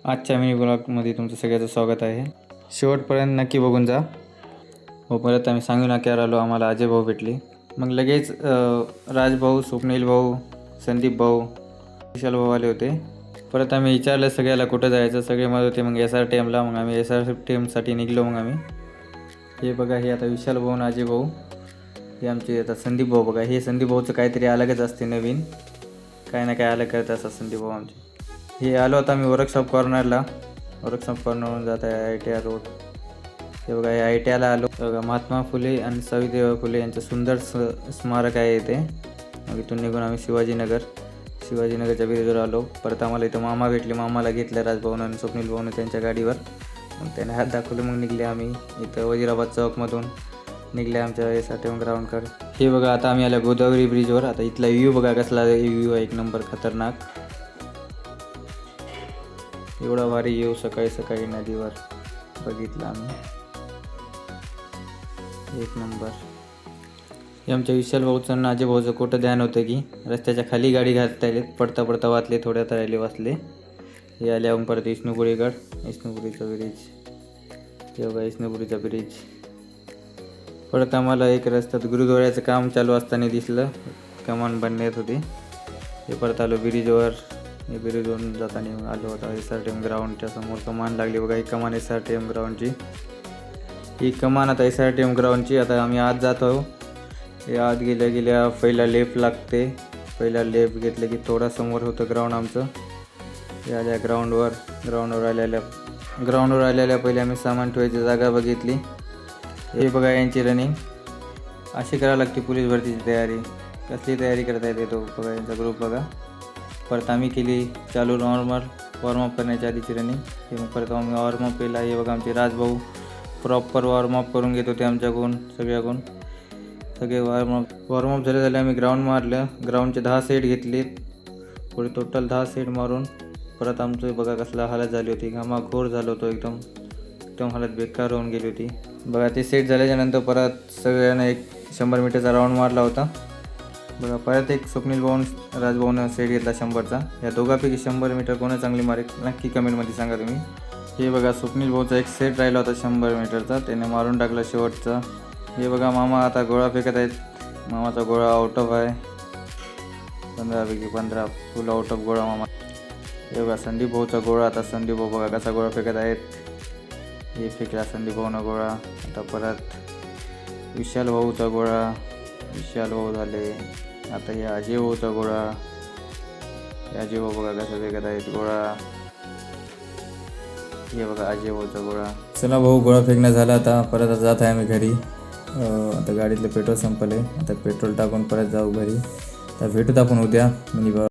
आजच्या मिनी ब्लॉगमध्ये तुमचं सगळ्याचं स्वागत आहे. शेवटपर्यंत नक्की बघून जा. हो, परत आम्ही सांगू नाक्यावर आलो. आम्हाला अजय भाऊ भेटले. मग लगेच राजभाऊ, स्वप्नील भाऊ, संदीप भाऊ, विशाल भाऊ आले होते. परत आम्ही विचारलं सगळ्याला कुठं जायचं. सगळे म्हणत होते मग SRTMला. मग आम्ही SRTMसाठी निघलो. मग आम्ही हे बघा, हे आता विशाल भाऊ आणि अजय भाऊ, हे आमचे आता संदीप भाऊ बघा. हे संदीप भाऊचं काहीतरी अलगच असते, नवीन काय ना काय अलग करत असतात संदीप भाऊ आमचे. हे आलो आता आम्ही वर्कशॉप कॉर्नरला. वर्कशॉप कॉर्नरवरून जात आहे ITI रोड. हे बघा, हे ITIला आलो. बघा, महात्मा फुले आणि सावित्रीबाई फुले यांचं सुंदर स्मारक आहे इथे. मग इथून निघून आम्ही शिवाजीनगरच्या ब्रिजवर आलो. परत आम्हाला इथं मामा भेटले. मामाला घेतलं राजभाऊन आणि स्वप्नील भाऊन त्यांच्या गाडीवर. मग त्याने हात दाखवले. मग निघले आम्ही इथं वजीराबाद चौकमधून निघले आमच्या SRTM ग्राउंडकडे. हे बघा, आता आम्ही आलो गोदावरी ब्रिजवर. आता इथला व्ह्यू बघा, कसला व्ह्यू आहे, एक नंबर खतरनाक. एवढा भारी येऊ सकाळी सकाळी नदीवर बघितलं आम्ही, एक नंबर. हे आमच्या विशाल भाऊचं आणि अजय भाऊचं कुठं ध्यान होतं की रस्त्याच्या खाली गाडी घालता येईल. पडता पडता वाचले, थोड्यात राहिले वाचले. हे आले आपण परत विष्णुपुरीचा ब्रिज. हे बघा, विष्णुपुरीचा ब्रिज. परत आम्हाला एक रस्त्यात गुरुद्वाऱ्याचं काम चालू असताना दिसलं, कमान बनण्यात होती. हे परत आलो ब्रिजवर. हे ब्रिजवरून जाताना आलो होता SRTM ग्राउंडच्या समोर कमान लागली बघा. ही कमान SRTM ग्राउंडची. ही कमान आता SRTM ग्राउंडची. आता आम्ही आत जातो. हे आत गेल्या पहिला लेफ्ट लागते. पहिला लेफ्ट घेतलं की थोडा समोर होतं ग्राउंड आमचं. हे आल्या ग्राउंडवर आलेल्या पहिले आम्ही सामान ठेवायची जागा बघितली. हे बघा, यांची रनिंग अशी करावं लागते. पोलीस भरतीची तयारी कसली तयारी करता येते तो बघा, यांचा ग्रुप बघा. परत आम्ही केली चालू नॉर्मल वॉर्मअप करण्याच्या आधीची रनिंग. हे मग परत आम्ही वॉर्मअप केला. हे बघा, आमचे राजभाऊ प्रॉपर वॉर्मअप करून घेत होते आमच्याकडून सगळे वॉर्मअप झाले. आम्ही ग्राउंड मारलं. ग्राउंडचे 10 सेट घेतले. पुढे टोटल 10 सेट मारून परत आमचं बघा कसला हालत झाली होती. घामाघोर झालं होतं, एकदम हालत बेकार होऊन गेली होती बघा. ते सेट झाल्याच्यानंतर परत सगळ्यांना एक 100 मीटरचा राऊंड मारला होता बघा. परत एक स्वप्नील भाऊन राजभाऊनं सेट घेतला 100चा. या दोघांपैकी 100 मीटर कोणा चांगली मारेल नक्की कमेंटमध्ये सांगा तुम्ही. हे बघा, स्वप्नील भाऊचा एक सेट राहिला होता 100 मीटरचा, त्याने मारून टाकला शेवटचा. हे बघा, मामा आता गोळा फेकत आहेत. मामाचा गोळा आउट ऑफ आहे. 15पैकी 15 फुल आउट ऑफ गोळा मामा. हे बघा, संदीप भाऊचा गोळा. आता संदीप भाऊ बघा कसा गोळा फेकत आहेत. हे फेकला संदीप भाऊनं गोळा. आता परत विशाल भाऊचा गोळा. विशाल भाऊ झाले. आता हे अजय भाऊचा गोळा. हे अजय भाऊ बघा कसा फेकत आहेत गोळा. हे बघा, अजय भाऊचा गोळा. चला भाऊ, गोळा फेकणं झाला. आता परत जात आहे आम्ही घरी. आता गाडीतलं पेट्रोल संपले. आता पेट्रोल टाकून परत जाऊ घरी. तर भेटूत आपण उद्या मिनी